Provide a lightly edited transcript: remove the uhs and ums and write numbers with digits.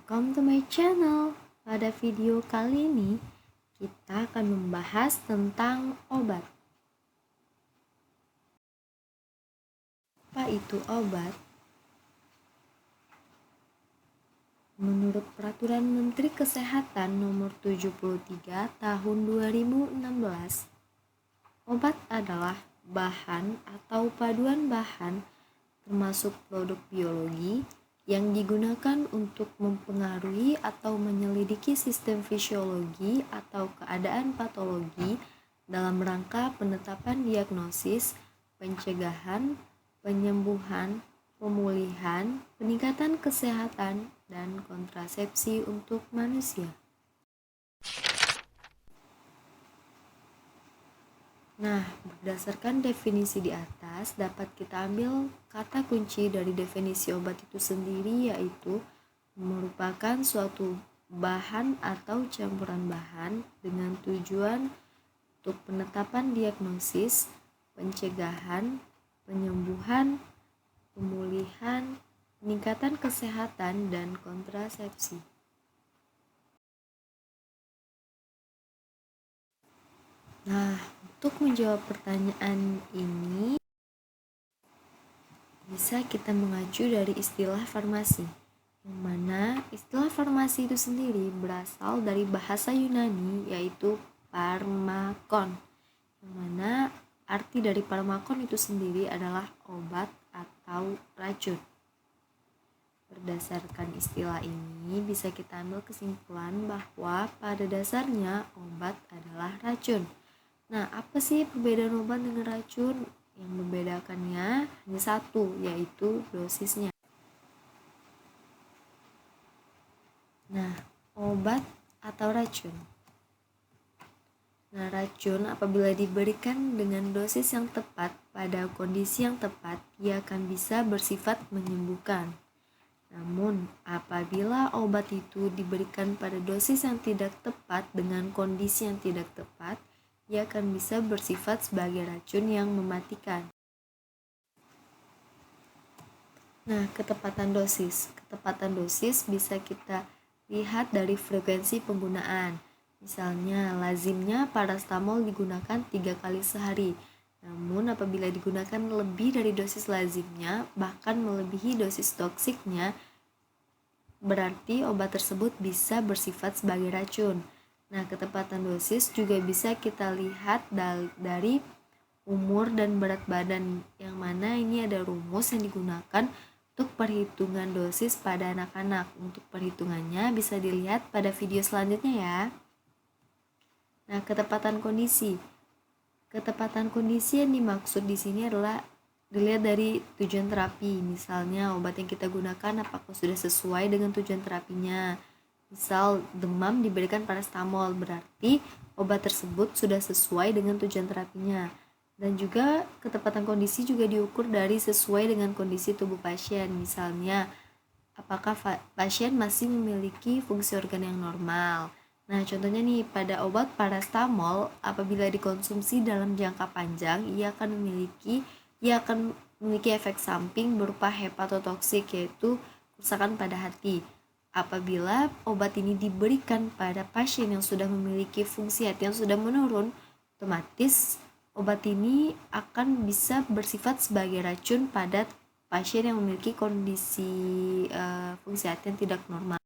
Welcome to my channel. Pada video kali ini kita akan membahas tentang obat. Apa itu obat? Menurut Peraturan Menteri Kesehatan Nomor 73 Tahun 2016, obat adalah bahan atau paduan bahan termasuk produk biologi yang digunakan untuk mempengaruhi atau menyelidiki sistem fisiologi atau keadaan patologi dalam rangka penetapan diagnosis, pencegahan, penyembuhan, pemulihan, peningkatan kesehatan, dan kontrasepsi untuk manusia. Nah, berdasarkan definisi di atas, dapat kita ambil kata kunci dari definisi obat itu sendiri, yaitu merupakan suatu bahan atau campuran bahan dengan tujuan untuk penetapan diagnosis, pencegahan, penyembuhan, pemulihan, peningkatan kesehatan, dan kontrasepsi. Nah, untuk menjawab pertanyaan ini, bisa kita mengacu dari istilah farmasi, yang mana istilah farmasi itu sendiri berasal dari bahasa Yunani, yaitu pharmakon, yang mana arti dari pharmakon itu sendiri adalah obat atau racun. Berdasarkan istilah ini, bisa kita ambil kesimpulan bahwa pada dasarnya obat adalah racun. Nah, apa sih perbedaan obat dengan racun? Yang membedakannya hanya satu, yaitu dosisnya. Nah, obat atau racun. Nah, racun apabila diberikan dengan dosis yang tepat pada kondisi yang tepat, ia akan bisa bersifat menyembuhkan. Namun, apabila obat itu diberikan pada dosis yang tidak tepat dengan kondisi yang tidak tepat, ia akan bisa bersifat sebagai racun yang mematikan. Nah, ketepatan dosis. Ketepatan dosis bisa kita lihat dari frekuensi penggunaan. Misalnya, lazimnya paracetamol digunakan 3 kali sehari. Namun, apabila digunakan lebih dari dosis lazimnya, bahkan melebihi dosis toksiknya, berarti obat tersebut bisa bersifat sebagai racun. Nah, ketepatan dosis juga bisa kita lihat dari umur dan berat badan, yang mana ini ada rumus yang digunakan untuk perhitungan dosis pada anak-anak. Untuk perhitungannya bisa dilihat pada video selanjutnya ya. Nah, ketepatan kondisi. Ketepatan kondisi yang dimaksud di sini adalah dilihat dari tujuan terapi. Misalnya obat yang kita gunakan apakah sudah sesuai dengan tujuan terapinya. Misal demam diberikan paracetamol, berarti obat tersebut sudah sesuai dengan tujuan terapinya. Dan juga ketepatan kondisi juga diukur dari sesuai dengan kondisi tubuh pasien. Misalnya, apakah pasien masih memiliki fungsi organ yang normal. Nah, contohnya nih, pada obat paracetamol, apabila dikonsumsi dalam jangka panjang, ia akan memiliki efek samping berupa hepatotoksik, yaitu kerusakan pada hati. Apabila obat ini diberikan pada pasien yang sudah memiliki fungsi hati yang sudah menurun, otomatis obat ini akan bisa bersifat sebagai racun pada pasien yang memiliki kondisi fungsi hati yang tidak normal.